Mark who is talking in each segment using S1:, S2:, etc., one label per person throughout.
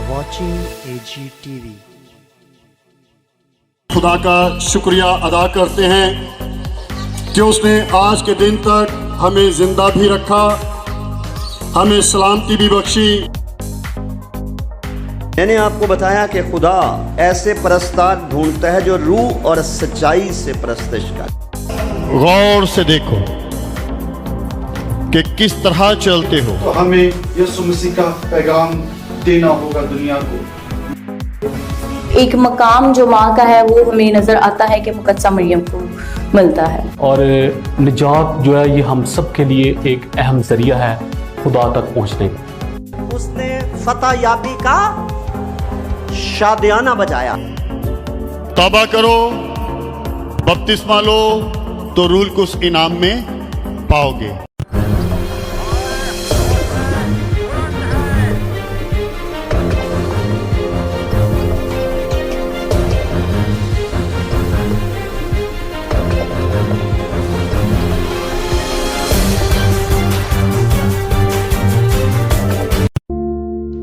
S1: are watching AG TV।
S2: खुदा का शुक्रिया अदा करते हैं कि उसने आज के दिन तक हमें जिंदा भी रखा, हमें सलामती भी बख्शी।
S3: मैंने आपको बताया कि खुदा ऐसे परस्तार ढूंढता है जो रूह और सच्चाई से परस्तिश कर।
S2: गौर से देखो कि किस तरह चलते हो।
S4: तो हमें यीशु मसीह का पैगाम देना होगा दुनिया को।
S5: एक मकाम जो माँ का है वो हमें नजर आता है कि मुकद्दसा मरियम को मिलता है। और निजात जो है ये हम सब के लिए एक अहम जरिया है खुदा तक पहुँचने का।
S3: उसने फतह याबी का शादियाना बजाया।
S2: तौबा करो, बपतिस्मा लो तो रूल को उस इनाम में पाओगे।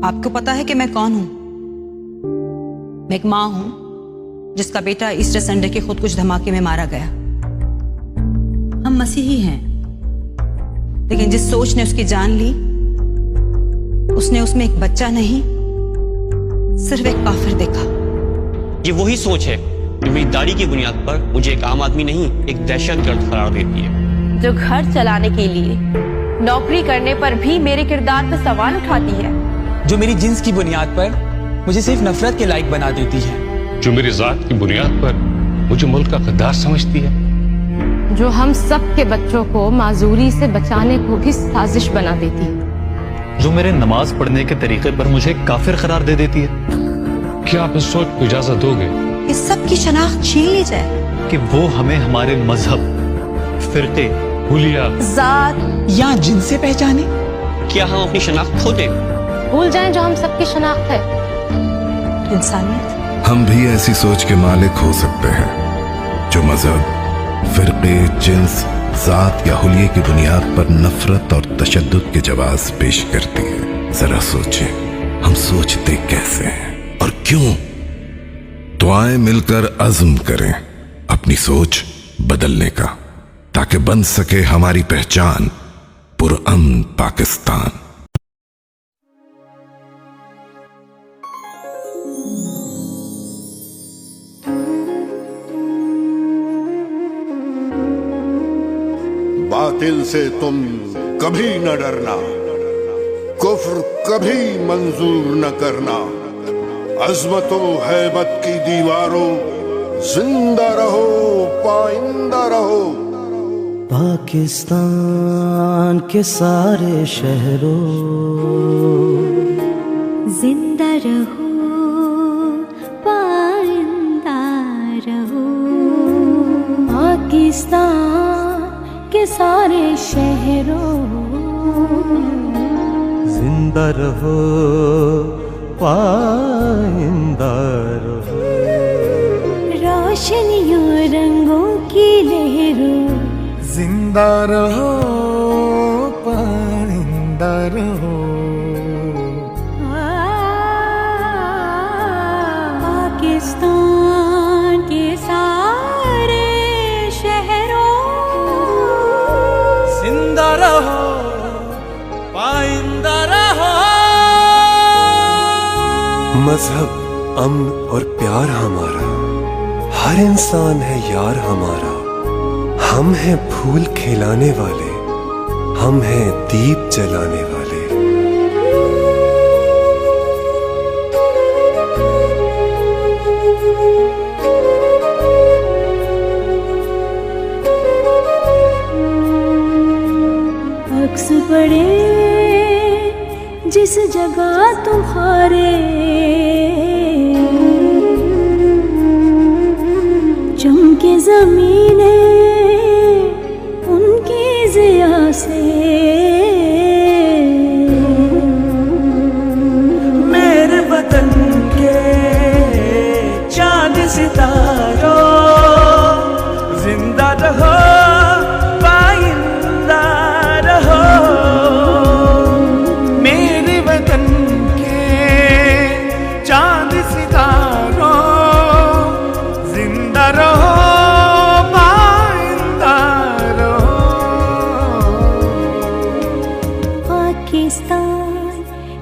S6: आपको पता है कि मैं कौन हूं? मैं एक मां हूं जिसका बेटा ईस्टर संडे के खुद कुछ धमाके में मारा गया। हम मसीही हैं, लेकिन जिस सोच ने उसकी जान ली उसने उसमें एक बच्चा नहीं सिर्फ एक काफिर देखा।
S7: ये वही सोच है जो मेरी दाढ़ी की बुनियाद पर मुझे एक आम आदमी नहीं एक दहशतगर्द करार देती है,
S8: जो घर चलाने के लिए नौकरी करने पर भी मेरे किरदार पर सवाल उठाती है,
S9: जो मेरी जिन्स की बुनियाद पर मुझे सिर्फ नफरत के लायक बना देती है,
S10: जो मेरी जात की बुनियाद पर मुझे मुल्क का गद्दार समझती है,
S8: जो हम सब के बच्चों को माजूरी से बचाने को भी साजिश बना देती है,
S11: जो मेरे नमाज पढ़ने के तरीके पर मुझे काफिर करार दे देती है।
S10: क्या आप इस सोच को इजाजत दोगे?
S6: इस सब की शनाख्त छीन ली जाए
S11: कि वो हमें हमारे मजहब, फिरके, हुलिया,
S6: जात
S9: या जिनसे पहचाने?
S7: क्या हम अपनी शनाख्त खो दें?
S8: भूल जाएं जो हम सबकी शनाख्त है,
S6: इंसानियत।
S12: हम भी ऐसी सोच के मालिक हो सकते हैं जो मजहब, फिरके, जिन्स, जात या हुलिये की बुनियाद पर नफरत और तशद्दुद के जवाब पेश करती है। जरा सोचें, हम सोचते कैसे हैं और क्यों? तो आए मिलकर अज़्म करें अपनी सोच बदलने का, ताकि बन सके हमारी पहचान पुरअमन पाकिस्तान।
S13: बातिल से तुम कभी न डरना, कुफ्र कभी मंजूर न करना। अज़मतो हैबत की दीवारों, जिंदा रहो पाइंदा रहो।
S1: पाकिस्तान के सारे शहरों,
S14: जिंदा रहो पाइंदा रहो। पाकिस्तान के सारे शहरों,
S15: जिंदा रहो पाइंदा रहो।
S14: रोशनियों रंगों की लहरों,
S15: जिंदा रहो पाइंदा रहो।
S14: पाकिस्तान के सारे शहरों,
S15: जिंदा रहो पाइंदा रहो।
S16: मजहब, अमन और प्यार हमारा, हर इंसान है यार हमारा। हम हैं फूल खिलाने वाले, हम हैं दीप जलाने वाले।
S14: अक्स पड़े जिस जगह तुम्हारे, चमके ज़मीने उनकी ज़िया से।
S15: मेरे वतन के चांद सितारों, जिंदा रहो पाइंदा रहो। मेरे वतन के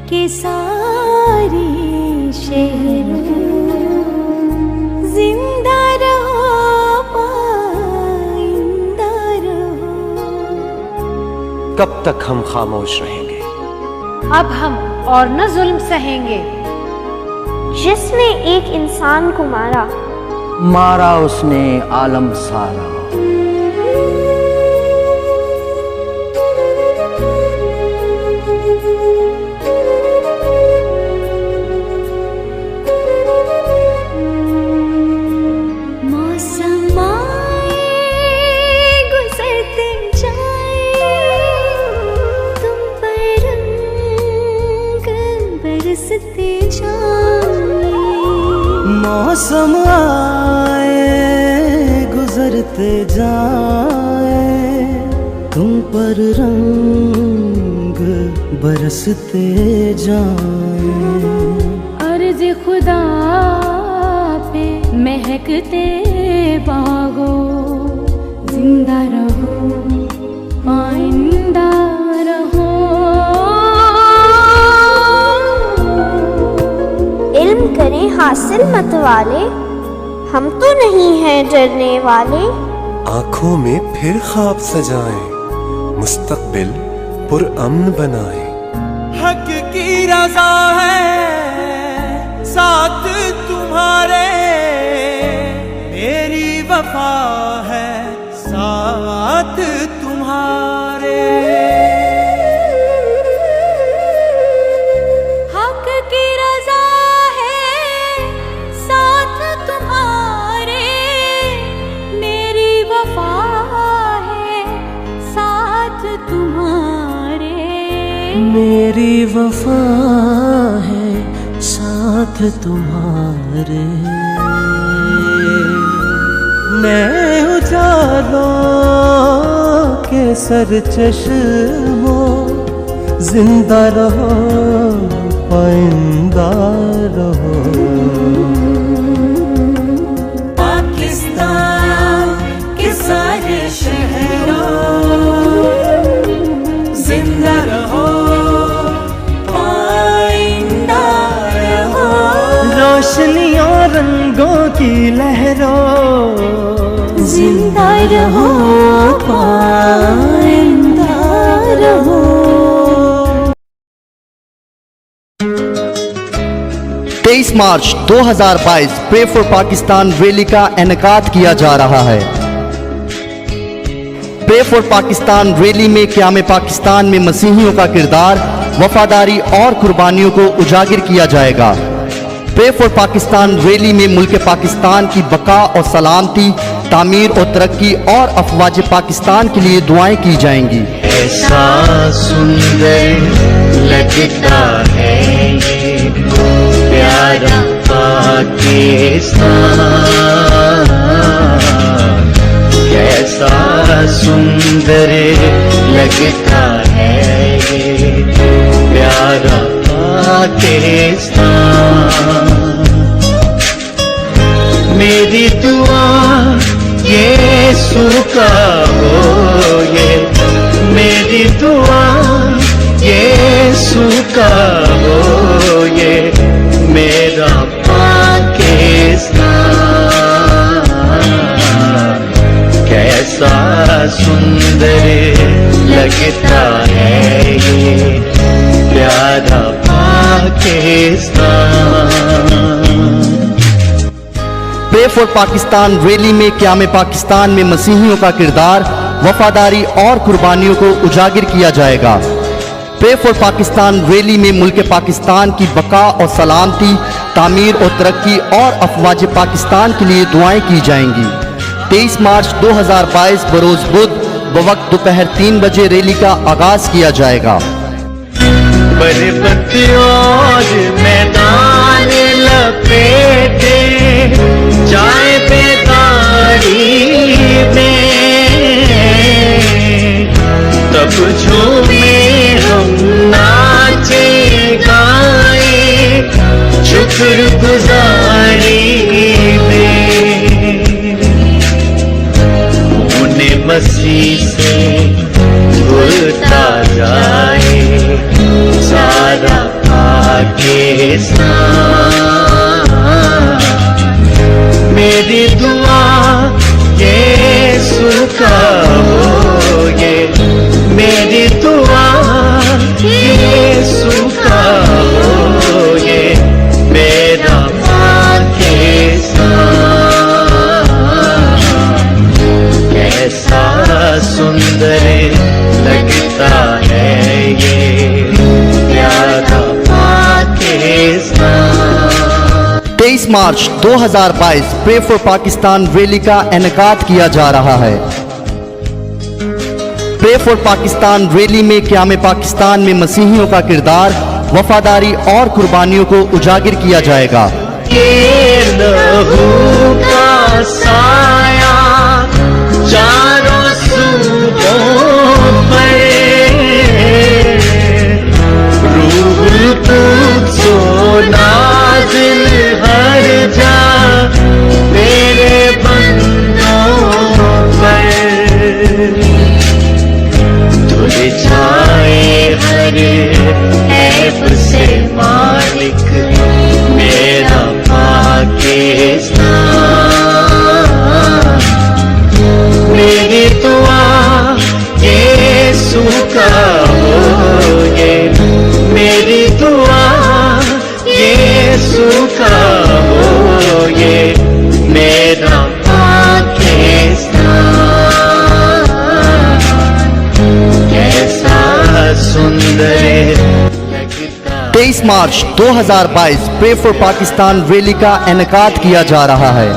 S14: के सारे शहरों जिंदा रहो पाइंदा रहो।
S16: कब तक हम खामोश रहेंगे?
S17: अब हम और न जुल्म सहेंगे।
S18: जिसने एक इंसान को
S1: मारा उसने आलम सारा।
S14: मौसम आए गुजरते जाए, तुम पर रंग बरसते जाए।
S1: मौसम आए गुजरते जाए, तुम पर रंग बरसते जाए।
S14: अर्ज़ खुदा पे महकते बागों, जिंदा रहो आइंदा रहो।
S18: इल्म करें हासिल मत वाले, हम तो नहीं हैं डरने वाले।
S16: आंखों में फिर ख्वाब सजाएं, मुस्तकबिल पुरअमन बनाएं।
S15: हक की रज़ा है साथ तुम्हारे, मेरी वफा है साथ तुम्हारे।
S14: हक की रज़ा है साथ तुम्हारे, मेरी वफा है साथ तुम्हारे।
S1: मेरी वफा है साथ तुम्हारे। नए उजालों के सरचश्मों, जिंदा रहो पाइंदा रहो।
S15: पाकिस्तान के सारे शहरों जिंदा रहो पाइंदा रहो।
S1: रोशनियों रंगों की लहरों,
S14: जिंदा रहो पाइंदा रहो।
S3: 23 मार्च 2022 प्रे फॉर पाकिस्तान रैली का इनेकाद किया जा रहा है। प्रे फॉर पाकिस्तान रैली में क़याम पाकिस्तान में मसीहियों का किरदार, वफादारी और कुर्बानियों को उजागर किया जाएगा। प्रे फॉर पाकिस्तान रैली में मुल्क पाकिस्तान की बका और सलामती, तामीर और तरक्की और अफवाज पाकिस्तान के लिए दुआएं की जाएंगी।
S1: ऐसा सुंदर लगता है ये प्यारा पाकिस्तान, कैसा सुंदर लगता है ये प्यारा पाकिस्तान। मेरी दुआ यीशु का हो ये, मेरी दुआ यीशु का हो ये, मेरा पाकिस्तान कैसा सुंदर लगता है ये प्यारा Pakistan.
S3: Pray for Pakistan rally में क़याम पाकिस्तान में मसीहियों का किरदार, वफादारी और कुर्बानियों को उजागर किया जाएगा। प्रे फॉर पाकिस्तान रैली में मुल्क पाकिस्तान की बका और सलामती, तामीर और तरक्की और अफवाज पाकिस्तान के लिए दुआएं की जाएंगी। 23 मार्च 2022 बरोज बुध बवक्त दोपहर 3 बजे रैली का आगाज किया जाएगा।
S1: पर्वत और मैदान लपेटे जाए बेदारी में, तब झूमे हम नाचे गाए शुक्रगुजारी में। उन्हें मसीह से भूलता जाए सारा पाकिस्तान। मेरी दुआ यीशु का होगे, मेरी दुआ यीशु का होगे, मेरा पाकिस्तान। कैसा सुंदर लगता है ये प्यारा पाकिस्तान।
S3: 23 मार्च 2022 प्रे फॉर पाकिस्तान रैली का इनेकाद किया जा रहा है। प्रे फॉर पाकिस्तान रैली में क़याम पाकिस्तान में मसीहियों का किरदार, वफादारी और कुर्बानियों को उजागर किया जाएगा।
S1: ये लहू का साया चारों सूबों पर, रूह कुद्स नाज़िल हर जा मेरे बंदों पर। धुल जाए हर ऐब से मालिक मेरा पाकिस्तान। मेरी दुआ यीशु का होगे, मेरी दुआ यीशु का होगे, मेरा पाकिस्तान। कैसा सुंदर
S3: 23 मार्च 2022 प्रे फॉर पाकिस्तान रैली का इनेकाद किया जा रहा है।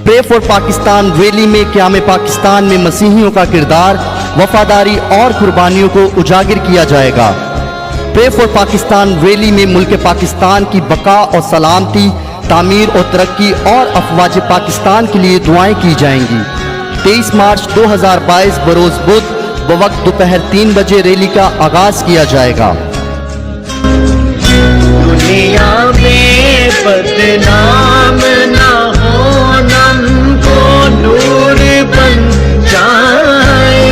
S3: प्रे फॉर पाकिस्तान रैली में क़याम पाकिस्तान में मसीहियों का किरदार, वफादारी और कुर्बानियों को उजागर किया जाएगा। प्रे फॉर पाकिस्तान रैली में मुल्क पाकिस्तान की बका और सलामती, तामीर और तरक्की और अफवाज पाकिस्तान के लिए दुआएं की जाएंगी। 23 मार्च 2022 बरोज़ बुध बवक्त दोपहर 3 बजे रैली का आगाज किया जाएगा।
S1: दुनिया में बदनाम ना हो, नम को नूर बन जाए।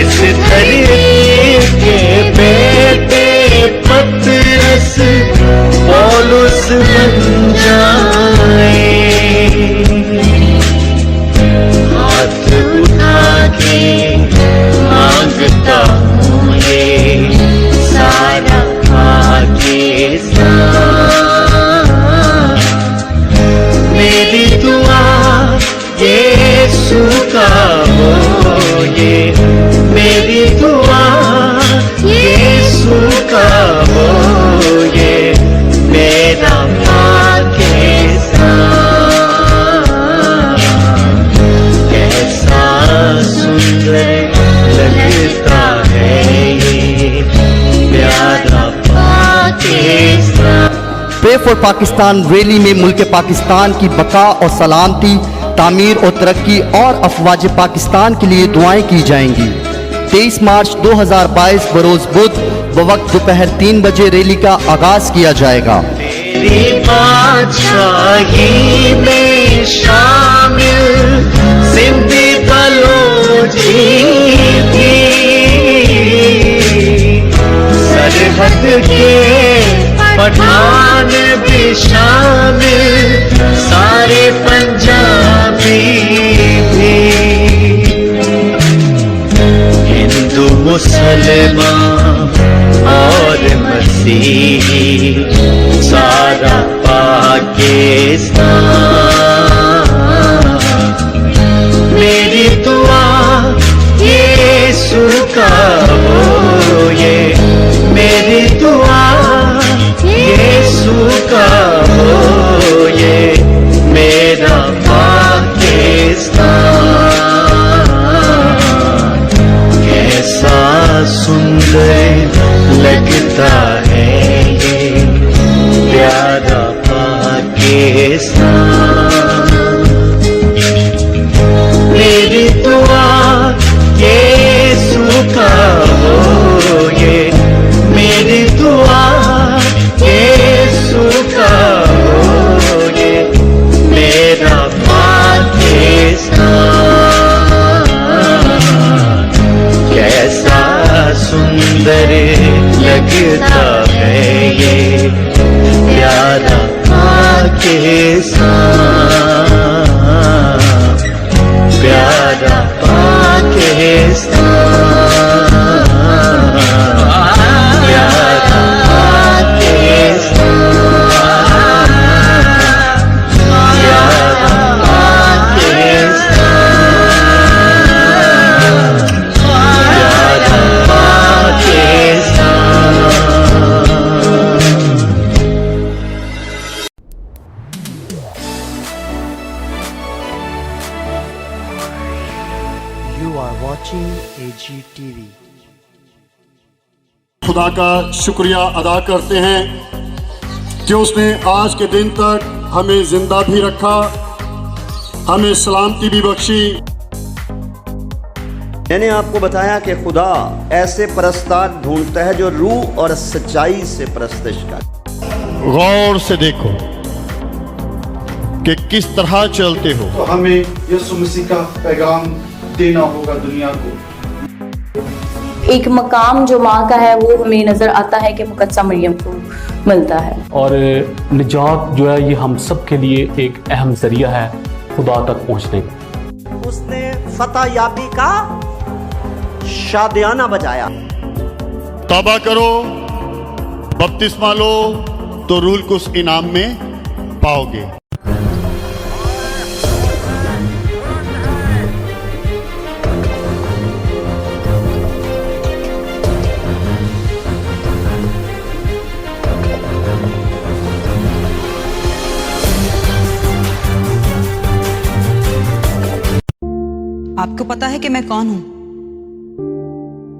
S1: इस धरती के बेटे पतरस पौलुस बन जाए। हाथ उठा के मांगता हूँ ये सारा पाकिस्तान। मेरी दुआ यीशु का होगे, मेरी दुआ यीशु का होगे, मेरा पाकिस्तान। कैसा सुंदर लगता है ये प्यारा Pakistan.
S3: Pray for Pakistan rally में मुल्क पाकिस्तान की बका और सलामती, तामीर और तरक्की और अफवाज पाकिस्तान के लिए दुआएं की जाएंगी। 23 मार्च 2022 बरोज़ बुध बवक्त दोपहर 3 बजे रैली का आगाज किया जाएगा।
S1: तेरी बादशाही में शामिल सिंधी बलोची भी, सरहद के पठान भी शामिल, सारे पंजाबी भी। हिंदू मुसलमान और मसीही सारा पाकिस्तान।
S3: are watching AGTV.
S2: खुदा का शुक्रिया अदा करते हैं कि उसने आज के दिन तक हमें जिंदा भी रखा, हमें सलामती भी बख्शी।
S19: मैंने आपको बताया कि खुदा ऐसे परस्तार ढूंढता है जो रूह और सच्चाई से परस्तिश कर।
S20: गौर से देखो कि किस तरह चलते हो।
S4: तो हमें यीशु मसीह का पैगाम देना होगा दुनिया को।
S5: एक मकाम जो माँ का है वो हमें नजर आता है कि मुकद्दसा मरियम को मिलता है। और निजात जो है ये हम सब के लिए एक अहम जरिया है खुदा तक पहुँचने का।
S19: उसने फतह याबी का शादियाना बजाया।
S20: तौबा करो, बपतिस्मा लो तो रूल को उस इनाम में पाओगे।
S6: आपको पता है कि मैं कौन हूं?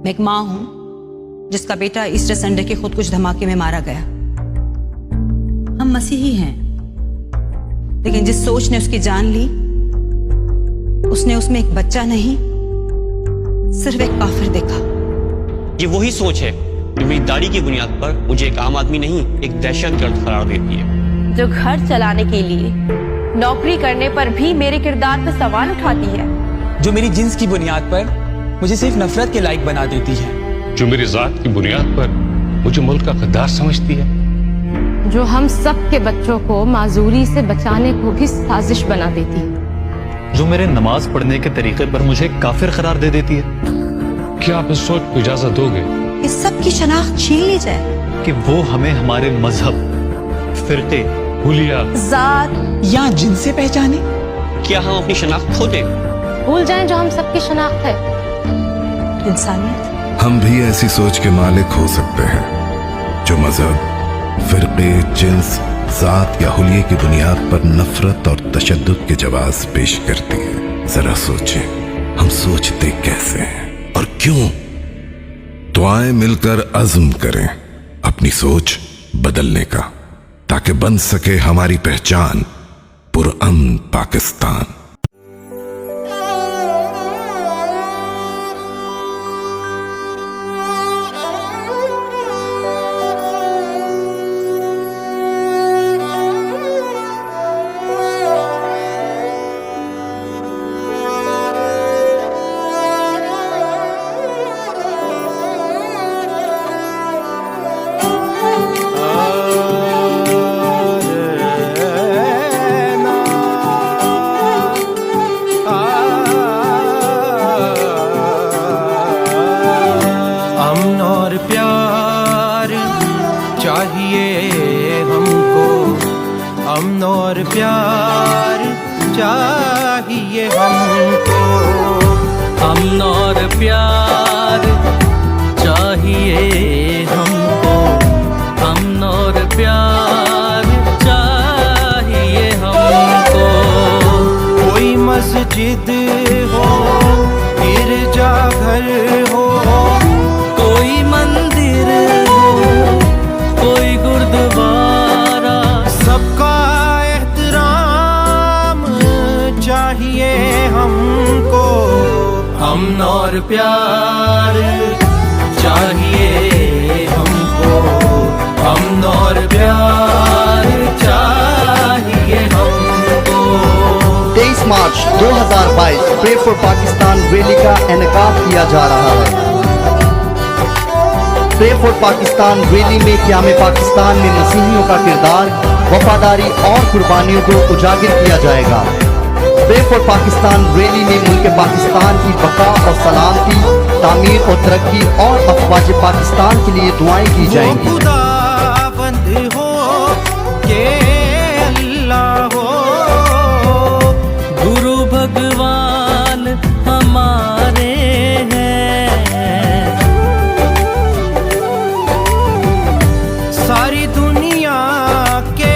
S6: मैं एक मां हूं जिसका बेटा ईस्टर संडे के खुद कुछ धमाके में मारा गया। हम मसीही हैं, लेकिन जिस सोच ने उसकी जान ली उसने उसमें एक बच्चा नहीं सिर्फ एक काफिर देखा।
S7: ये वही सोच है जो मेरी दाढ़ी की बुनियाद पर मुझे एक आम आदमी नहीं एक दहशतगर्द करार देती है,
S8: जो घर चलाने के लिए नौकरी करने पर भी मेरे किरदार पर सवाल उठाती है,
S9: जो मेरी जिन्स की बुनियाद पर मुझे सिर्फ नफरत के लायक बना देती है,
S10: जो मेरी जात की बुनियाद पर मुझे मुल्क का गद्दार समझती है,
S8: जो हम सब के बच्चों को माजूरी से बचाने को भी साजिश बना देती है,
S11: जो मेरे नमाज पढ़ने के तरीके पर मुझे काफिर करार दे देती है।
S10: क्या आप इस सोच को इजाजत दोगे
S6: इस सब की शनाख्त छीन ली जाए
S11: कि वो हमें हमारे मजहब, फिरके,
S10: हुलिया,
S6: जात
S9: या जिनसे पहचाने?
S7: क्या हम अपनी शनाख्त खो दें?
S8: भूल जाएं जो हम सबकी शनाख्त है,
S6: इंसानियत।
S12: हम भी ऐसी सोच के मालिक हो सकते हैं जो मजहब, फिरके, जिन्स, जात या हुलिये की बुनियाद पर नफरत और तशद्दुद के जवाब पेश करती है। जरा सोचें, हम सोचते कैसे हैं और क्यों? तो आए मिलकर अज़्म करें अपनी सोच बदलने का, ताकि बन सके हमारी पहचान पुरअमन पाकिस्तान।
S15: अमन और प्यार चाहिए हमको, अमन और प्यार चाहिए हमको, अमन और प्यार चाहिए हमको। कोई मस्जिद हो, गिरजा घर हो, कोई मंदिर हो, कोई गुरुद्वारा, सबका एहतराम चाहिए हमको। अमन और प्यार चाहिए हमको, अमन और प्यार चाहिए हमको।
S3: 23 मार्च 2022 प्रे फॉर पाकिस्तान रैली का इनेकाद किया जा रहा है। प्रे फॉर पाकिस्तान रैली में क़याम पाकिस्तान में मसीहियों का किरदार, वफादारी और कुर्बानियों को उजागर किया जाएगा। प्रे फॉर पाकिस्तान रैली में मुल्क पाकिस्तान की बका और सलामती, तामीर और तरक्की और अफवाज पाकिस्तान के लिए दुआएं की जाएंगी।
S15: खुदाबंद हो के अल्लाह हो, गुरु भगवान हमारे हैं। सारी दुनिया के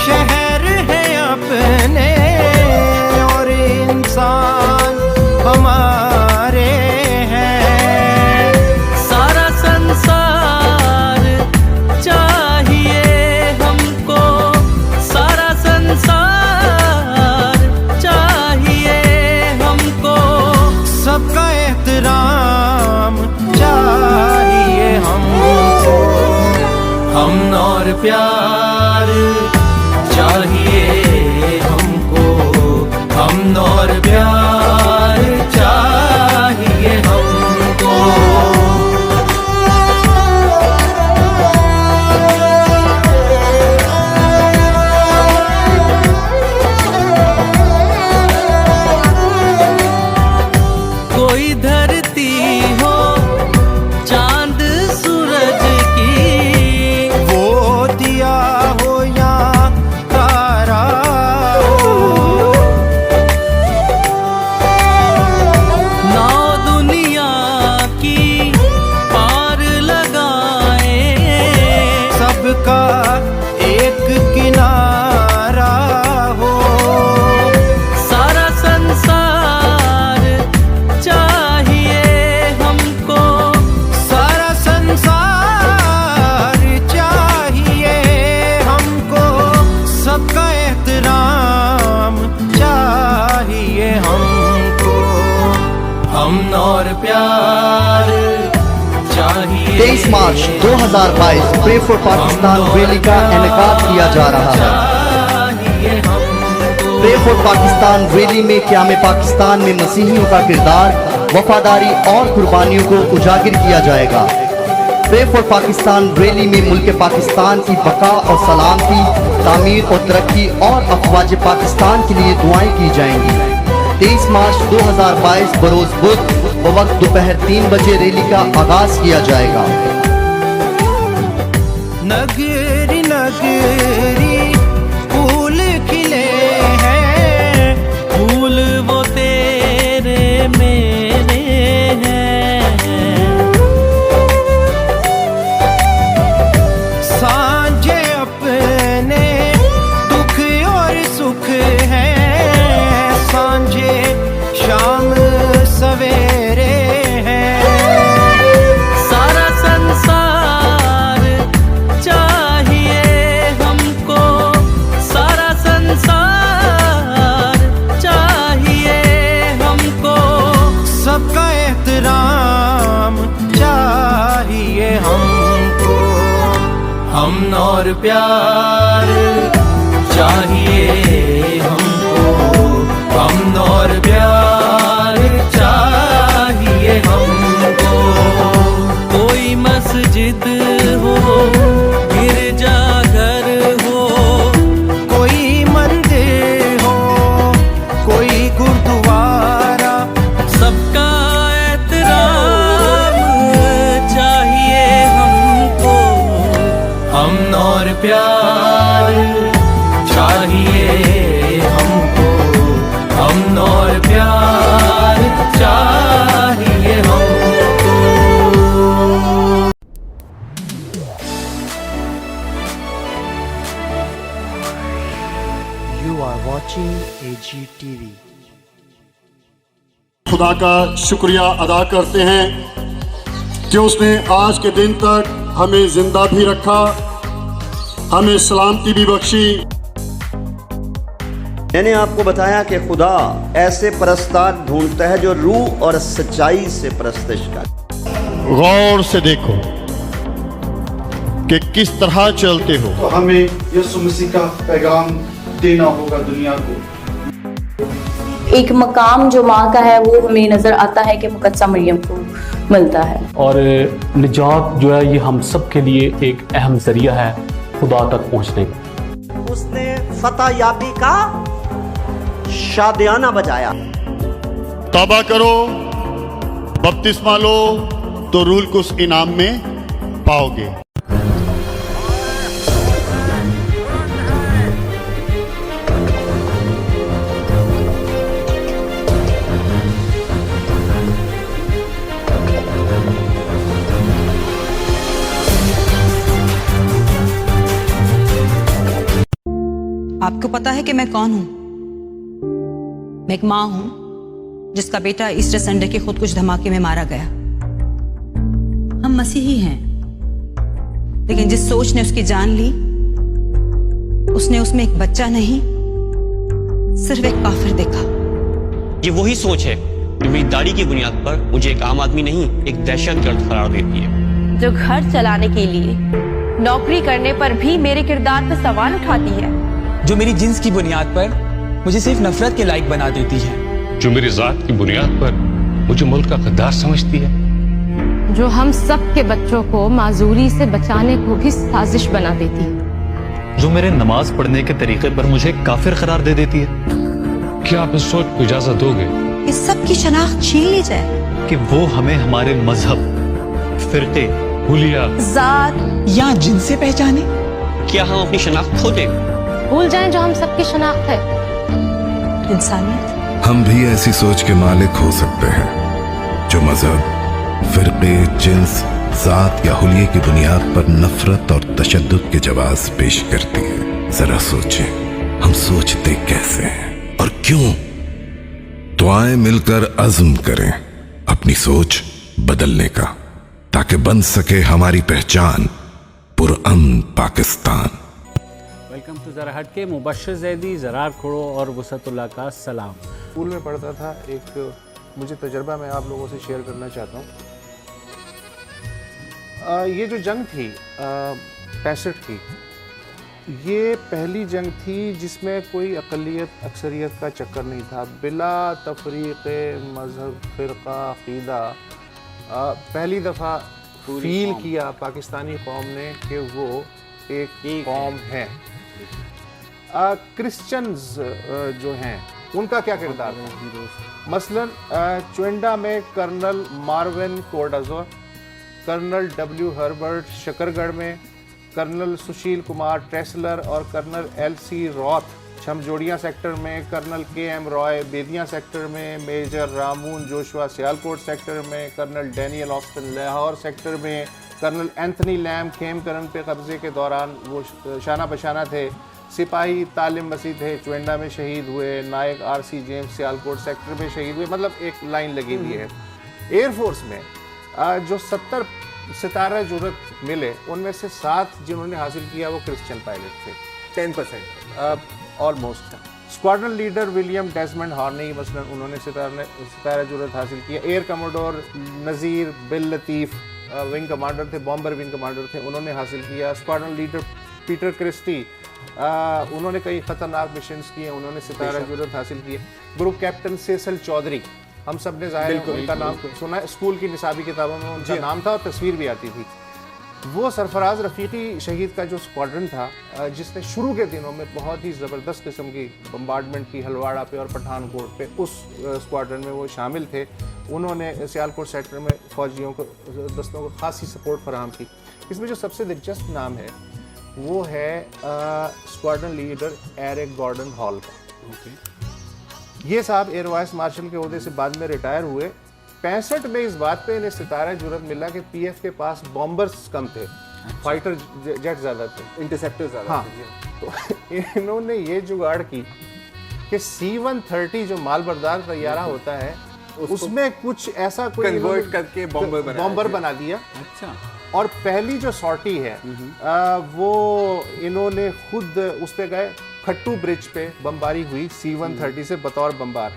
S15: शहर हैं अपने, और इंसान हमारे अमन और प्यार चाहिए हमको, अमन और प्यार चाहिए हमको। कोई धरती हो चांद सूरज की, वो दिया हो या तारा हो, नाव दुनिया की पार लगाए, सबका एक किनारा हो। सारा संसार चाहिए हमको, सारा संसार चाहिए हमको, सबका एहतराम चाहिए हमको, अमन और प्यार चाहिए।
S3: 23 मार्च 2022 प्रे फॉर पाकिस्तान रैली का इनेकाद किया जा रहा है। प्रे फॉर पाकिस्तान रैली में क़याम पाकिस्तान में मसीहियों का किरदार, वफादारी और कुर्बानियों को उजागर किया जाएगा। प्रे फॉर पाकिस्तान रैली में मुल्क पाकिस्तान की बका और सलामती, तामीर और तरक्की और अफवाज पाकिस्तान के लिए दुआएं की जाएंगी। 23 मार्च 2022 बरोज बुध वक्त दोपहर 3 बजे रैली का आगाज किया जाएगा।
S15: नगरी नगरी फूल खिले हैं, फूल वो तेरे मेरे हैं, सांझे अपने दुख और सुख हैं, सांझे शाम सवेरे हैं। सारा संसार चाहिए हमको, सारा संसार चाहिए हमको, सबका एहतराम चाहिए हमको, अमन और प्यार चाहिए हमको, अमन और प्यार चाहिए हमको। कोई मस्जिद हो, गिरजाघर हो, कोई मंदिर हो, कोई गुरुद्वारा, सबका एहतराम चाहिए हमको, अमन और प्यार चाहिए हमको, अमन और प्यार चाहिए हमको।
S3: You are watching AGTV।
S2: खुदा का शुक्रिया अदा करते हैं कि उसने आज के दिन तक हमें जिंदा भी रखा, हमें सलामती भी बख्शी।
S19: मैंने आपको बताया कि खुदा ऐसे परस्तार ढूंढता है जो रूह और सच्चाई से परस्तिश कर।
S20: गौर से देखो कि किस तरह चलते हो।
S4: तो हमें यीशु मसीह का पैगाम देना होगा दुनिया को।
S5: एक मकाम जो माँ का है वो हमें नजर आता है कि मुकद्दसा मरियम को मिलता है, और निजात जो है ये हम सब के लिए एक अहम जरिया है खुदा तक पहुँचने का।
S19: उसने फतह याबी का शादियाना बजाया।
S20: तौबा करो, बपतिस्मा लो तो रूल को उस इनाम में पाओगे।
S6: आपको पता है कि मैं कौन हूं? मैं एक मां हूं जिसका बेटा ईस्टर संडे के खुद कुछ धमाके में मारा गया। हम मसीही हैं, लेकिन जिस सोच ने उसकी जान ली, उसने उसमें एक बच्चा नहीं, सिर्फ एक काफिर देखा।
S7: ये वही सोच है जो मेरी दाढ़ी की बुनियाद पर मुझे एक आम आदमी नहीं, एक दहशतगर्द करार देती है।
S8: जो घर चलाने के लिए
S6: नौकरी करने पर भी मेरे किरदार पर सवाल उठाती है,
S9: जो मेरी जिन्स की बुनियाद पर मुझे सिर्फ नफरत के लायक बना देती है,
S10: जो मेरी जात की बुनियाद पर मुझे मुल्क का गद्दार समझती है,
S8: जो हम सब के बच्चों को माजूरी से बचाने को भी साजिश बना देती है,
S11: जो मेरे नमाज पढ़ने के तरीके पर मुझे काफिर करार दे देती है।
S10: क्या आप इस सोच को इजाजत दोगे
S6: इस सब की शनाख्त छीन ली जाए
S11: कि वो हमें हमारे मजहब, फिरके,
S10: हुलिया,
S6: जात
S9: या जिनसे पहचाने?
S7: क्या हम अपनी शनाख्त खो दें?
S8: भूल जाएं जो हम सबकी शनाख्त है,
S6: इंसानियत।
S12: हम भी ऐसी सोच के मालिक हो सकते हैं जो मजहब, फिरके, जिन्स, जात या हुलिये की बुनियाद पर नफरत और तशद्दुद के जवाब पेश करती है। जरा सोचें, हम सोचते कैसे हैं और क्यों? तो आए मिलकर अज़्म करें अपनी सोच बदलने का, ताकि बन सके हमारी पहचान पुरअमन पाकिस्तान।
S21: वेलकम टू ज़रा हटके। मुबश्शिर ज़ैदी, ज़रार खुड़ो और वसतुल्लाह का सलाम।
S22: स्कूल में पढ़ता था, एक मुझे तजर्बा मैं आप लोगों से शेयर करना चाहता हूँ। ये जो जंग थी 65 की, ये पहली जंग थी जिसमें कोई अक़लियत अक्सरियत का चक्कर नहीं था, बिला तफरीक़ मज़हब, फ़िरक़ा, अक़ीदा। पहली दफ़ा फील किया पाकिस्तानी कौम ने कि वो एक कौम है। क्रिश्चियंस जो हैं उनका क्या किरदार था? मसलन चुंडा में colonel Marvin Cordazor, colonel W Herbert Shakargarh में, कर्नल सुशील कुमार ट्रेसलर और colonel L C. Roth Chhamjodia sector में, colonel K M. Roy Bedia sector में, major Ramoon Joshua Sialkot sector में, colonel Daniel Austen Lahore sector में, कर्नल एंथनी लैम खेमकरन पे कब्जे के दौरान वो शाना बशाना थे, सिपाही तालिम मसीह थे चुंडा में शहीद हुए, नायक R.C. जेम्स सियालकोट सेक्टर में शहीद हुए। मतलब एक लाइन लगी हुई है। एयरफोर्स में जो 70 सितारा जुर्रत मिले, उनमें से 7 जिन्होंने हासिल किया वो क्रिश्चियन पायलट थे, 10% almost. Squadron leader William Desmond Harni मसलन उन्होंने सितारा जुर्रत हासिल किया। एयर कमोडोर नज़ीर बिल लतीफ़ विंग कमांडर थे, बॉम्बर विंग कमांडर थे, उन्होंने हासिल किया। स्क्वाड्रन लीडर पीटर क्रिस्टी उन्होंने कई ख़तरनाक मिशंस किए, उन्होंने सितारा जुर्रत हासिल किए। ग्रुप कैप्टन सेसल चौधरी, हम सब ने ज़ाहिर उनका नाम सुना है, स्कूल की निसाबी किताबों में उनका नाम था और तस्वीर भी आती थी। वो सरफराज रफ़ीकी शहीद का जो स्क्वाड्रन था, जिसने शुरू के दिनों में बहुत ही ज़बरदस्त किस्म की बम्बार्डमेंट की हलवाड़ा पे और पठानकोट पे, उस स्क्वाड्रन में वो शामिल थे। उन्होंने सियालकोट सेक्टर में फ़ौजियों को, दस्तों को खासी सपोर्ट फराहम की। इसमें जो सबसे दिलचस्प नाम है वो है squadron leader Eric Gordon Hall का। ये साहब एयर वाइस मार्शल के ओहदे से बाद में रिटायर हुए। 65 में इस बात पे इन्हें सितारा जुर्रत मिला कि पीएफ के पास बॉम्बर्स कम थे, फाइटर जेट ज़्यादा थे, इंटरसेप्टर ज़्यादा थे। तो इन्होंने ये जुगाड़ की कि C-130 जो माल बरदार तैयारा होता है उसमें कुछ ऐसा कोई कन्वर्ट करके बॉम्बर बना दिया। अच्छा। और पहली जो सॉर्टी है वो इन्होंने खुद उस पे गए, खट्टू ब्रिज पे बमबारी हुई C-130 से बतौर बमबार।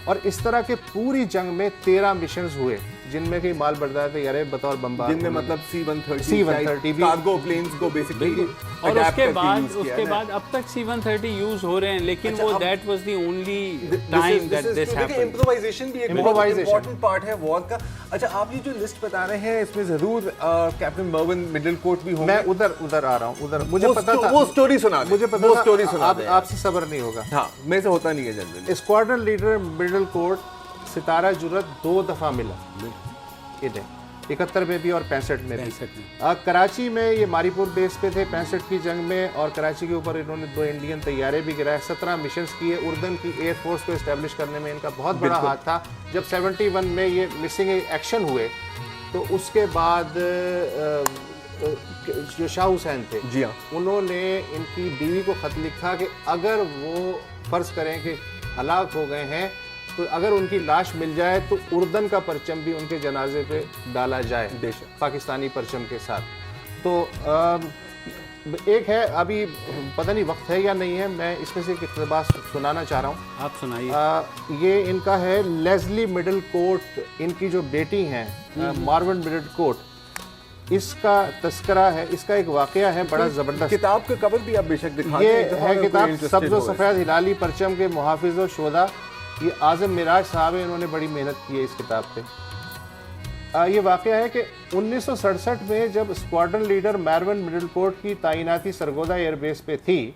S22: और इस तरह के पूरी जंग में 13 मिशंस हुए जिनमें कि माल बरदार तैयारे बतौर बमबार, जिनमें मतलब C-130 भी कार्गो प्लेन्स को बेसिकली।
S21: और उसके बाद अब तक C-130 यूज हो रहे हैं, लेकिन वो that was the only time that this happened.
S22: Improvisation भी एक बहुत इंपॉर्टेंट पार्ट है वॉर का। अच्छा, आप ये जो लिस्ट बता रहे हैं इसमें जरूर कैप्टन मर्विन मिडिल कोर्ट भी होंगे। मैं उधर आ रहा हूँ, उधर मुझे पता था, वो स्टोरी सुना, मुझे पता था स्टोरी सुना, आपसे सब्र नहीं होगा। हाँ, मेरे से होता नहीं है generally. Squadron leader Middlecoat Sitara Jurat 2 दफ़ा मिला इन्हें, 71 में भी और 65 में भी। कराची में ये मारीपुर बेस पे थे 65 की जंग में, और कराची के ऊपर इन्होंने 2 इंडियन तैयारे भी गिराए, 17 मिशंस किए। उर्दन की एयरफोर्स को इस्टेब्लिश करने में इनका बहुत बड़ा हाथ था। जब 71 में ये मिसिंग एक्शन हुए तो उसके बाद जो शाह हुसैन थे, जी हाँ, उन्होंने इनकी बीवी को ख़त लिखा कि अगर वो फ़र्ज़ करें कि हलाक हो गए हैं तो अगर उनकी लाश मिल जाए तो उर्दन का परचम भी उनके जनाजे पे डाला जाए, पाकिस्तानी परचम के साथ। तो एक है, अभी पता नहीं वक्त है या नहीं है, मैं इसमें से एक इक़्तिबास सुनाना चाह रहा हूँ। आप सुनाइए। ये इनका है लेस्ली मिडिल कोर्ट, इनकी जो बेटी हैं मार्विन मिडिल कोर्ट, इसका तस्करा है, इसका एक वाकया है बड़ा ज़बरदस्त।
S13: किताब के कवर भी आप बेशक दिखाते
S22: ये
S13: हैं,
S22: है किताब सब्ज़ व सफ़ेद हिलाली परचम के मुहाफिज़ व शोदा। ये आज़म मिराज साहब है, इन्होंने बड़ी मेहनत की है इस किताब पे। ये वाकया है कि 1967 में जब स्क्वाड्रन लीडर मैरवन मिडलकोट की तैनाती सरगोदा एयरबेस पे थी,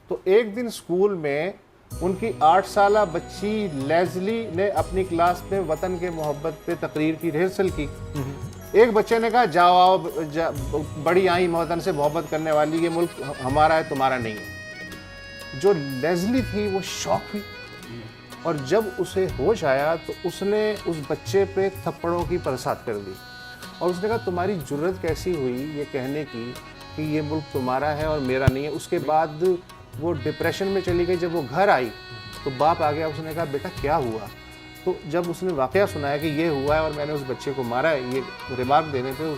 S22: तो एक दिन स्कूल में उनकी 8 साला बच्ची लेज़ली ने अपनी क्लास में वतन के मोहब्बत पे तकरीर की रिहर्सल की। एक बच्चे ने कहा जाओ आओ बड़ी आई वतन से मोहब्बत करने वाली, ये मुल्क हमारा है तुम्हारा नहीं है। जो लेज़ली थी वो शॉक हुई और जब उसे होश आया तो उसने उस बच्चे पे थप्पड़ों की बरसात कर दी और उसने कहा तुम्हारी जुर्रत कैसी हुई ये कहने की कि ये मुल्क तुम्हारा है और मेरा नहीं है। उसके बाद वो डिप्रेशन में चली गई। जब वो घर आई तो बाप आ गया, उसने कहा बेटा क्या हुआ? तो जब उसने वाकया सुनाया कि ये हुआ है और मैंने उस बच्चे को मारा है, ये रिमार्क देने पे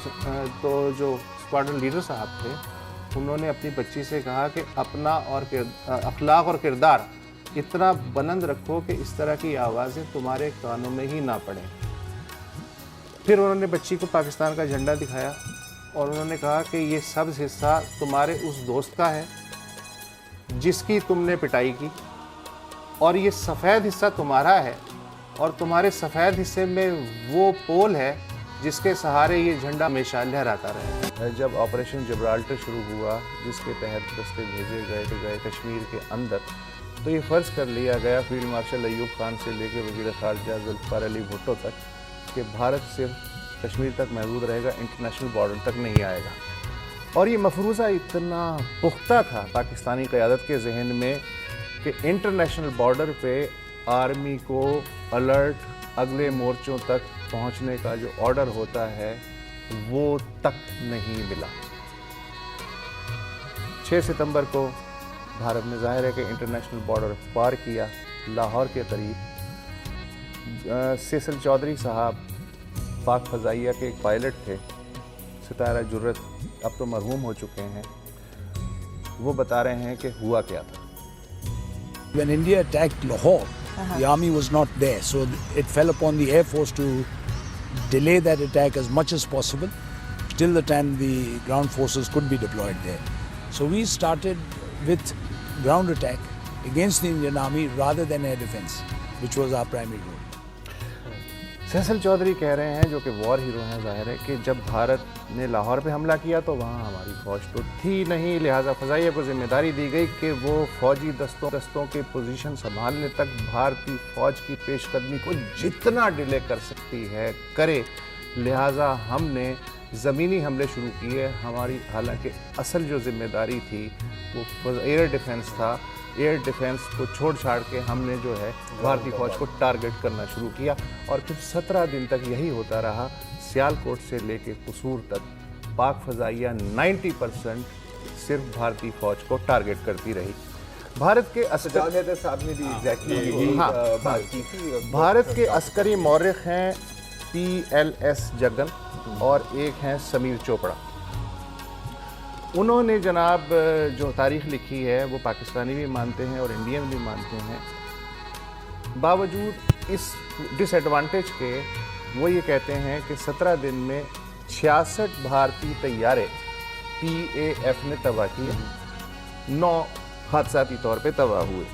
S22: तो जो स्क्वाड्रन लीडर साहब थे उन्होंने अपनी बच्ची से कहा कि अपना और अखलाक और किरदार इतना बुलंद रखो कि इस तरह की आवाज़ें तुम्हारे कानों में ही ना पड़े। फिर उन्होंने बच्ची को पाकिस्तान का झंडा दिखाया और उन्होंने कहा कि ये सब हिस्सा तुम्हारे उस दोस्त का है जिसकी तुमने पिटाई की, और ये सफ़ेद हिस्सा तुम्हारा है और तुम्हारे सफ़ेद हिस्से में वो पोल है जिसके सहारे ये झंडा हमेशा लहराता रहे। जब ऑपरेशन जबराल्टर शुरू हुआ जिसके तहत दस्ते भेजे गए कश्मीर के अंदर, तो ये फ़र्ज़ कर लिया गया फील्ड मार्शल अयूब खान से लेकर वज़ीर ख़ारजा ज़ुल्फ़िकार अली भुट्टो तक कि भारत सिर्फ कश्मीर तक महदूद रहेगा, इंटरनेशनल बॉर्डर तक नहीं आएगा। और ये मफरूज़ा इतना पुख्ता था पाकिस्तानी क़यादत के जहन में कि इंटरनेशनल बॉर्डर पे आर्मी को अलर्ट अगले मोर्चों तक पहुंचने का जो ऑर्डर होता है वो तक नहीं मिला। 6 सितंबर को भारत ने ज़ाहिर है कि इंटरनेशनल बॉर्डर पार किया लाहौर के करीब। सेसल चौधरी साहब पाक फ़ज़ाइया के एक पायलट थे, सितारा जुर्रत अब तो मरहूम हो चुके हैं, वो बता रहे हैं कि हुआ क्या था।
S17: When India attacked Lahore, the army was not there, so it fell upon the Air Force to delay that attack as much as possible till the time the ground forces could be deployed there. So we started with ground attack against the Indian Army rather than air defense, which was our primary goal.
S22: सेसल Chaudhary कह रहे हैं, जो कि war hero हैं, ज़ाहिर है कि जब भारत ने लाहौर पे हमला किया तो वहाँ हमारी फ़ौज तो थी नहीं, लिहाजा फ़ज़ाइया को जिम्मेदारी दी गई कि वो फ़ौजी दस्तों के पोजीशन संभालने तक भारतीय फ़ौज की पेशकदमी को जितना डिले कर सकती है करे। लिहाजा हमने ज़मीनी हमले शुरू किए। हमारी हालांकि असल जो जिम्मेदारी थी वो एयर डिफेंस था। एयर डिफेंस को छोड़ छाड़ के हमने जो है भारतीय फ़ौज को टारगेट करना शुरू किया और फिर 17 दिन तक यही होता रहा। सियालकोट से लेके कसूर तक पाक फ़ज़ाइया 90% सिर्फ भारतीय फ़ौज को टारगेट करती रही। भारत के भारत के अस्करी मौरख हैं PLS जगन और एक हैं समीर चोपड़ा। उन्होंने जनाब जो तारीख़ लिखी है वो पाकिस्तानी भी मानते हैं और इंडियन भी मानते हैं। बावजूद इस डिसएडवांटेज के वो ये कहते हैं कि 17 दिन में 66 भारतीय तैयारे PAF ने तबाह किए, 9 हादसाती तौर पे तबाह हुए,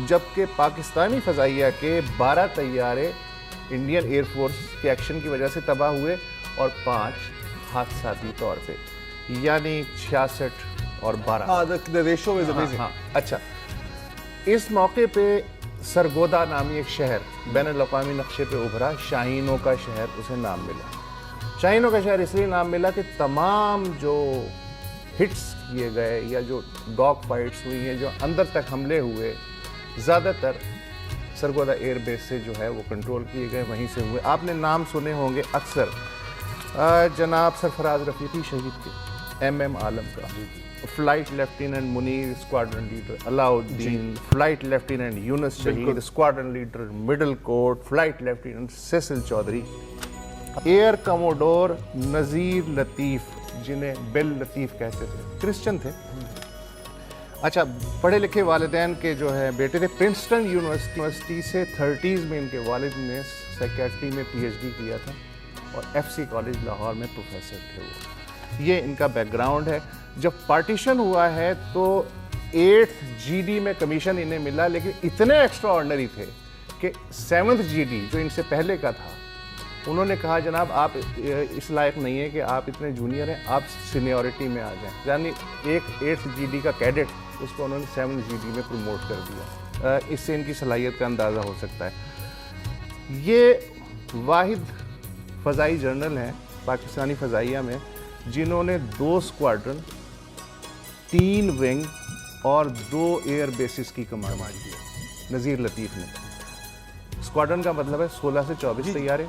S22: जबकि पाकिस्तानी फ़ज़ाइया के 12 तैयारे इंडियन एयरफोर्स के एक्शन की वजह से तबाह हुए और 5 हादसाती तौर पे, यानी 66 और 12। हाँ, अच्छा। इस मौके पे सरगोदा नामी एक शहर बैनुल-अक़वामी नक्शे पे उभरा, शाहीनों का शहर उसे नाम मिला। शाहीनों का शहर इसलिए नाम मिला कि तमाम जो हिट्स किए गए या जो डॉग फाइट्स हुई हैं, जो अंदर तक हमले हुए, ज़्यादातर सरगोदा एयरबेस से जो है वो कंट्रोल किए गए, वहीं से हुए। आपने नाम सुने होंगे अक्सर जनाब सरफराज रफ़ीकी शहीद के, MM आलम का, flight lieutenant Munir squadron leader Alauddin, flight lieutenant Yunus शहीद, squadron leader Middlecoat, flight lieutenant Cecil Chaudhry, air commodore Nazir Latif जिन्हें बिल लतीफ़ कहते थे, क्रिश्चियन थे। अच्छा, पढ़े लिखे वालिदैन के जो है बेटे थे। प्रिंसटन यूनिवर्सिटी से 30s में इनके वालिद ने साइकेट्री में PhD किया था और FC कॉलेज लाहौर में प्रोफेसर थे वो। ये इनका बैकग्राउंड है। जब पार्टीशन हुआ है तो 8th GD में कमीशन इन्हें मिला, लेकिन इतने एक्स्ट्रा ऑर्डनरी थे कि 7th GD जो इनसे पहले का था, उन्होंने कहा जनाब आप इस लायक नहीं है कि आप इतने जूनियर हैं, आप सीनियरिटी में आ जाएं। यानी एक 8th GD का कैडेट, उसको उन्होंने 7th GD में प्रमोट कर दिया। इससे इनकी सलाहियत का अंदाज़ा हो सकता है। ये वाहिद फ़ज़ाई जर्नल हैं पाकिस्तानी फ़ज़ाइया में जिन्होंने 2 स्क्वाड्रन, 3 विंग और 2 एयर बेसिस की कमांड की। नज़ीर लतीफ़ ने। स्क्वाड्रन का मतलब है 16 से 24 तैयारे,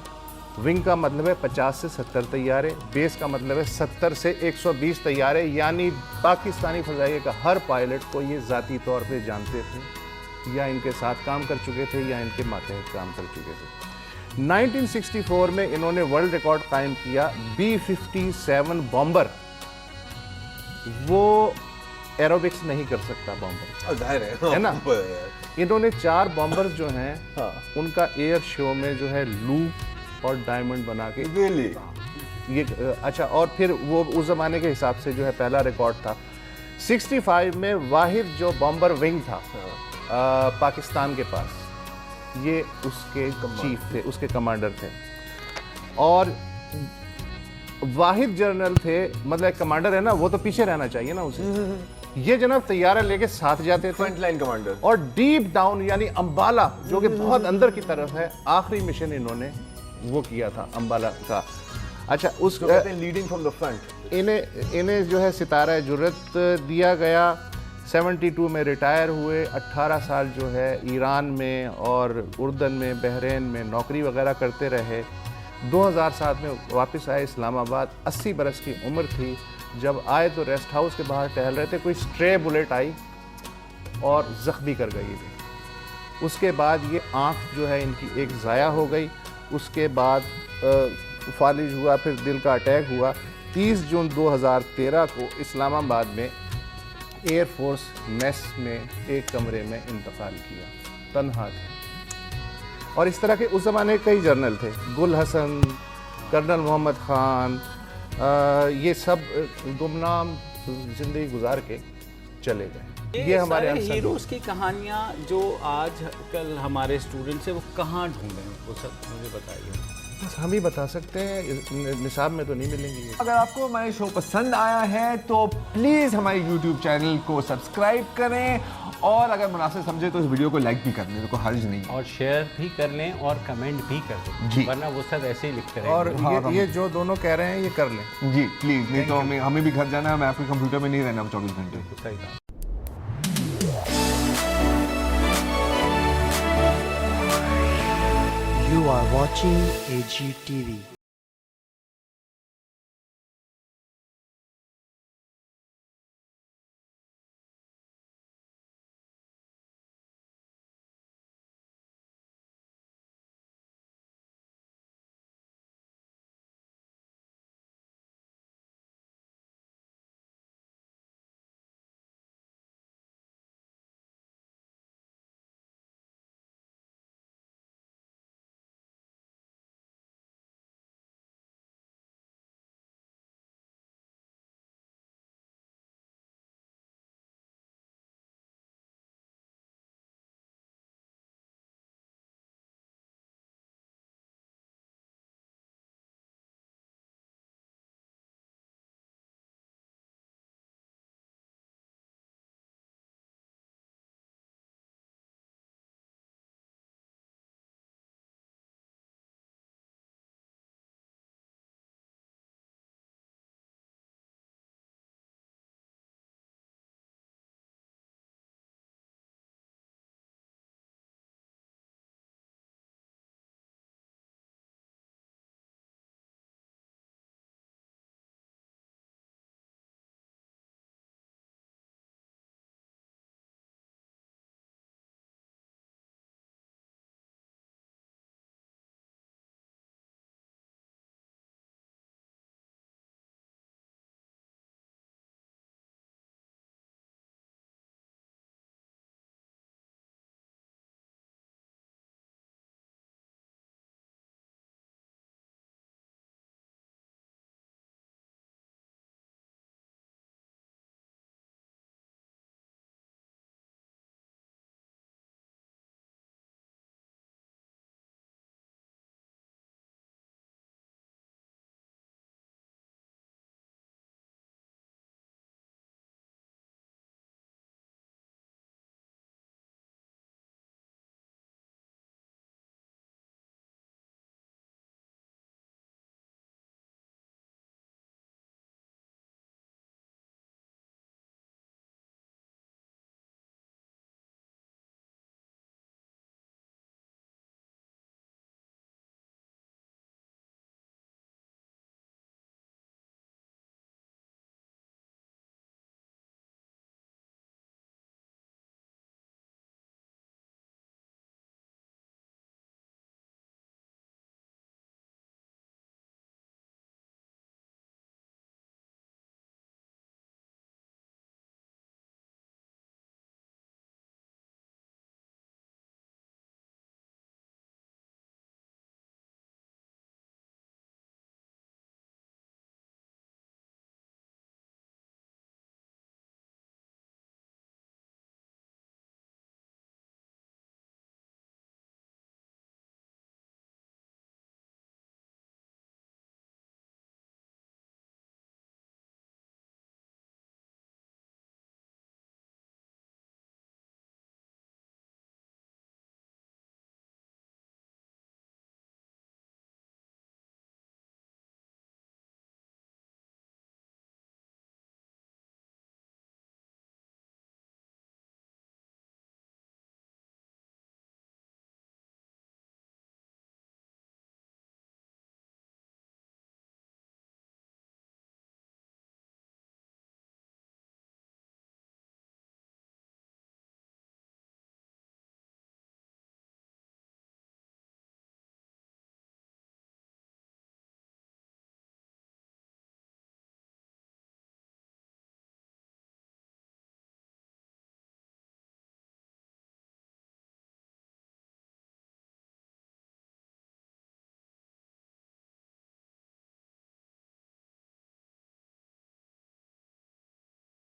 S22: विंग का मतलब है 50 से 70 तैयारे, बेस का मतलब है 70 से 120 तैयारे। यानी पाकिस्तानी फ़ज़ाइया का हर पायलट को ये ज़ाती तौर पे जानते थे, या इनके साथ काम कर चुके थे, या इनके मातहत काम कर चुके थे। 1964 में इन्होंने वर्ल्ड रिकॉर्ड कायम किया। B-57 बॉम्बर, वो एरोबिक्स नहीं कर सकता बॉम्बर, है ना। इन्होंने 4 बॉम्बर्स जो हैं उनका एयर शो में जो है लूप और डायमंड बना के ये अच्छा, और फिर वो उस ज़माने के हिसाब से जो है पहला रिकॉर्ड था। 65 में वाहिद जो बॉम्बर विंग था पाकिस्तान के पास, ये उसके चीफ थे, उसके कमांडर थे, और वाहिद जनरल थे। मतलब कमांडर है ना, वो तो पीछे रहना चाहिए ना उसे। ये जनाब तैयारा लेके साथ जाते थे,
S13: फ्रंट लाइन कमांडर,
S22: और डीप डाउन यानी अंबाला जो कि बहुत अंदर की तरफ है, आखिरी मिशन इन्होंने वो किया था अंबाला का। अच्छा, उस
S13: लीडिंग फ्रॉम द फ्रंट।
S22: इन्हें जो है सितारा जुर्रत दिया गया। 72 में रिटायर हुए। 18 साल जो है ईरान में और उर्दन में, बहरीन में नौकरी वगैरह करते रहे। 2007 में वापस आए इस्लामाबाद। 80 बरस की उम्र थी। जब आए तो रेस्ट हाउस के बाहर टहल रहे थे, कोई स्ट्रे बुलेट आई और ज़ख्मी कर गई थी। उसके बाद ये आँख जो है इनकी एक ज़ाया हो गई। उसके बाद फालिज हुआ, फिर दिल का अटैक हुआ। 30 जून 2013 को इस्लामाबाद में एयरफोर्स मेस में एक कमरे में इंतकाल किया। तन्हा थे। और इस तरह के उस ज़माने कई जर्नल थे, गुल हसन, कर्नल मोहम्मद ख़ान, ये सब गुमनाम ज़िंदगी गुजार के चले गए। ये हमारे
S21: हीरोज़ की कहानियाँ जो आज कल हमारे स्टूडेंट्स हैं वो कहाँ ढूंढें, वो सब मुझे बताइए।
S22: बस हम ही बता सकते हैं, निसाब में तो नहीं मिलेंगी।
S13: अगर आपको हमारे शो पसंद आया है तो प्लीज़ हमारे YouTube चैनल को सब्सक्राइब करें, और अगर मुनासिब समझे तो इस वीडियो को लाइक भी कर लें, कोई हर्ज नहीं,
S21: और शेयर भी कर लें और कमेंट भी कर दें जी, वरना वो सब ऐसे ही लिखते रहेंगे।
S22: और ये जो दोनों कह रहे हैं ये कर लें
S13: जी प्लीज़, नहीं तो हमें भी घर जाना है, हमें आपके कंप्यूटर में नहीं रहना 24 घंटे।
S21: सही कहा।
S16: You are watching AGTV.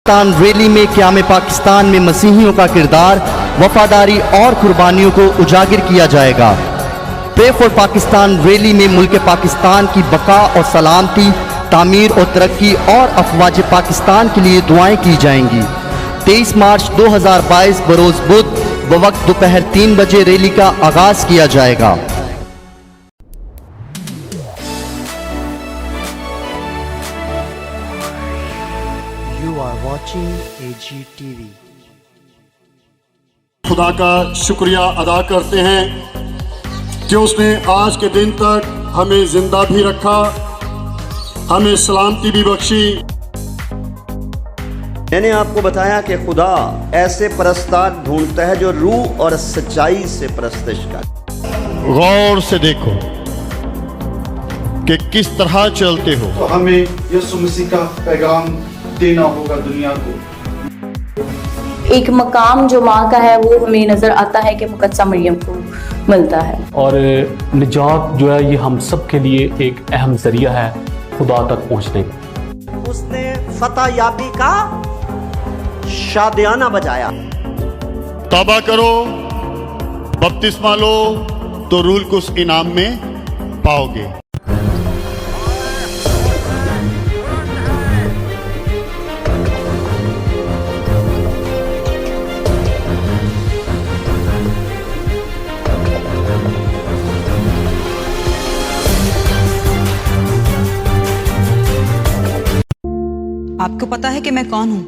S3: Pakistan rally में क़याम पाकिस्तान में मसीहियों का किरदार, वफादारी और कुर्बानियों को उजागर किया जाएगा। प्रे फॉर पाकिस्तान रैली में मुल्क पाकिस्तान की बका और सलामती, तामीर और तरक्की और अफवाज पाकिस्तान के लिए दुआएं की जाएंगी। 23 मार्च 2022 बरोज़ बुध बवक्त दोपहर 3 बजे रैली का आगाज किया जाएगा।
S16: You are watching AGTV.
S2: खुदा का शुक्रिया अदा करते हैं कि उसने आज के दिन तक हमें जिंदा भी रखा, हमें सलामती भी बख्शी।
S19: मैंने आपको बताया कि खुदा ऐसे परस्तार ढूंढता है जो रूह और सच्चाई से परस्तिश कर।
S20: गौर से देखो कि किस तरह चलते हो।
S4: तो हमें यीशु मसीह का पैगाम देना होगा दुनिया को।
S5: एक मकाम जो माँ का है वो हमें नजर आता है कि मुकद्दसा मरियम को मिलता है। और निजात जो है ये हम सब के लिए एक अहम जरिया है खुदा तक पहुँचने का।
S19: उसने फतह याबी का शादियाना बजाया।
S20: तौबा करो, बपतिस्मा लो तो रूल को उस इनाम में पाओगे।
S6: आपको पता है कि मैं कौन हूं?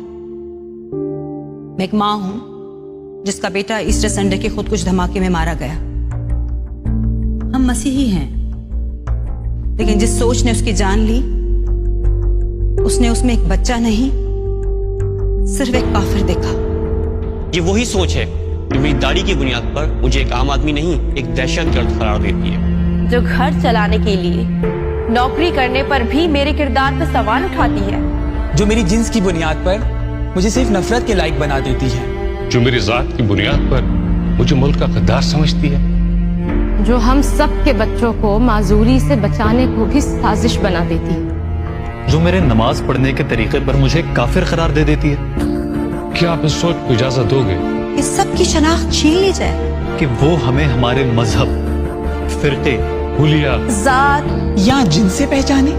S6: मैं एक मां हूं जिसका बेटा ईस्टर संडे के खुद कुछ धमाके में मारा गया। हम मसीही हैं, लेकिन जिस सोच ने उसकी जान ली, उसने उसमें एक बच्चा नहीं, सिर्फ एक काफिर देखा।
S7: ये वही सोच है जो मेरी दाढ़ी की बुनियाद पर मुझे एक आम आदमी नहीं, एक दहशतगर्द करार देती है।
S8: जो घर चलाने के लिए नौकरी करने पर भी मेरे किरदार पर सवाल उठाती है।
S9: जो मेरी जिन्स की बुनियाद पर मुझे सिर्फ नफरत के लायक बना देती है।
S10: जो मेरी जात की बुनियाद पर मुझे मुल्क का गद्दार समझती है।
S8: जो हम सब के बच्चों को माजूरी से बचाने को भी साजिश बना देती है।
S11: जो मेरे नमाज पढ़ने के तरीके पर मुझे काफिर करार दे देती है।
S10: क्या आप इस सोच को इजाजत दोगे
S6: इस सब की शनाख्त छीन ली जाए
S11: कि वो हमें हमारे मजहब, फिरके,
S10: हुलिया,
S6: जात या जिनसे पहचाने?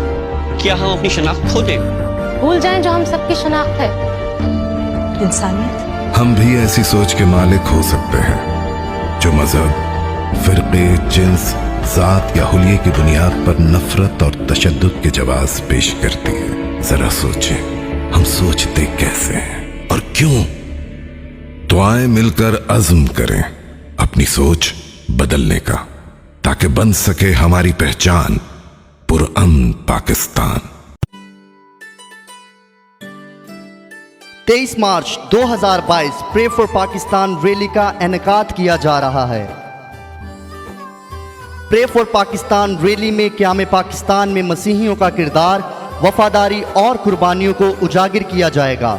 S7: क्या हम अपनी शनाख्त खो दें?
S8: भूल जाएं जो हम सबकी शनाख्त है,
S6: इंसानियत।
S12: हम भी ऐसी सोच के मालिक हो सकते हैं जो मजहब, फिरके, जिन्स, जात या हुलिये की बुनियाद पर नफरत और तशद्दुद के जवाब पेश करती है। जरा सोचें, हम सोचते कैसे हैं और क्यों? तो आए मिलकर अज़्म करें अपनी सोच बदलने का, ताकि बन सके हमारी पहचान पुरअमन पाकिस्तान।
S3: 23 मार्च 2022 प्रे फॉर पाकिस्तान रैली का इनेकाद किया जा रहा है। प्रे फॉर पाकिस्तान रैली में क़याम पाकिस्तान में मसीहियों का किरदार, वफादारी और कुर्बानियों को उजागर किया जाएगा।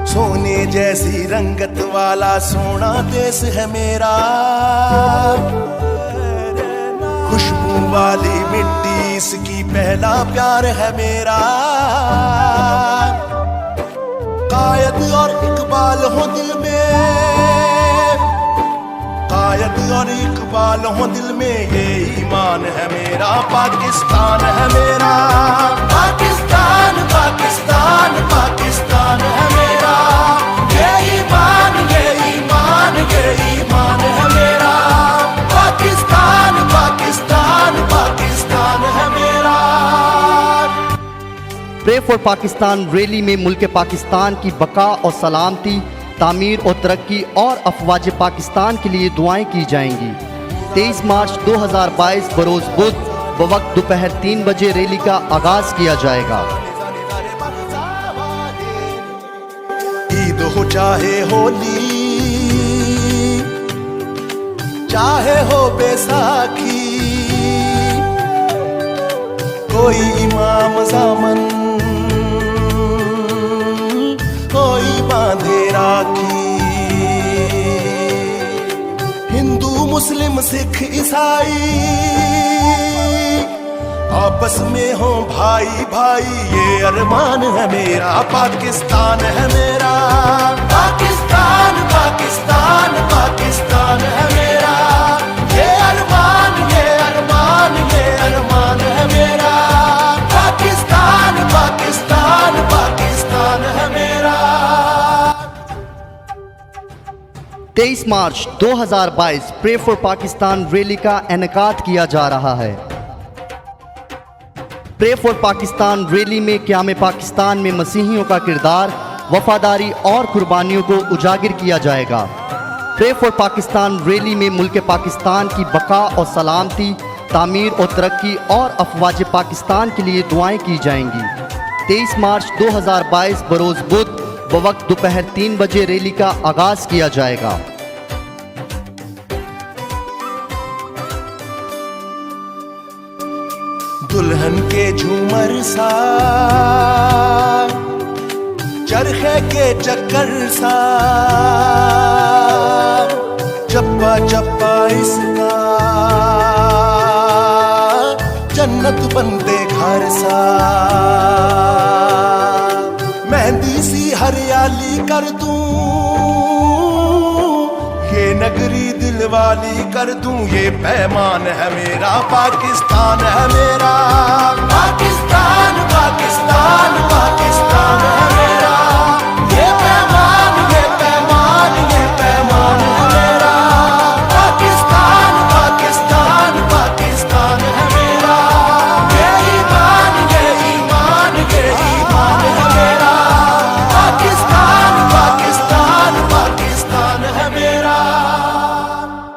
S1: सोने जैसी रंगत वाला सोना देश है मेरा, खुशबू वाली मिट्टी इसकी पहला प्यार है मेरा। कायद और इकबाल हो दिल में, कायद और इकबाल हो दिल में, ये ईमान है मेरा। पाकिस्तान है मेरा, पाकिस्तान पाकिस्तान पाकिस्तान है मेरा। ये ईमान ये ईमान ये ईमान है मेरा। पाकिस्तान पाकिस्तान पाकिस्तान है मेरा।
S3: प्रे फॉर पाकिस्तान रैली में मुल्क पाकिस्तान की बका और सलामती, तामीर और तरक्की और अफवाज पाकिस्तान के लिए दुआएं की जाएंगी। 23 मार्च 2022 बरोज़ बुध बवक्त दोपहर 3 बजे रैली का आगाज किया जाएगा।
S1: ईद हो चाहे होली, चाहे हो बैसाखी, कोई इमाम ज़ामन कोई बांधे राखी। हिंदू मुस्लिम सिख ईसाई आपस में हो भाई भाई ये अरमान है मेरा, पाकिस्तान है मेरा, पाकिस्तान पाकिस्तान पाकिस्तान है मेरा, ये अरमान ये अरमान ये अरमान है मेरा, पाकिस्तान पाकिस्तान पाकिस्तान है मेरा।
S3: 23 मार्च 2022 प्रे फॉर पाकिस्तान रैली का इनेकाद किया जा रहा है। प्रे फॉर पाकिस्तान रैली में क़याम पाकिस्तान में मसीहियों का किरदार, वफादारी और कुर्बानियों को उजागर किया जाएगा। प्रे फॉर पाकिस्तान रैली में मुल्क पाकिस्तान की बका और सलामती, तामीर और तरक्की और अफवाज पाकिस्तान के लिए दुआएं की जाएंगी। 23 मार्च 2022 बरोज़ बुध बवक्त दोपहर 3 बजे रैली का आगाज़ किया जाएगा।
S1: दुल्हन के झूमर सा, चरखे के चक्कर सा, चप्पा चप्पा इसका जन्नत बनते घर सा, मेहंदी सी हरियाली कर दूं, ये नगरी दिलवाली कर दूं, ये पैमान है मेरा, पाकिस्तान है मेरा, पाकिस्तान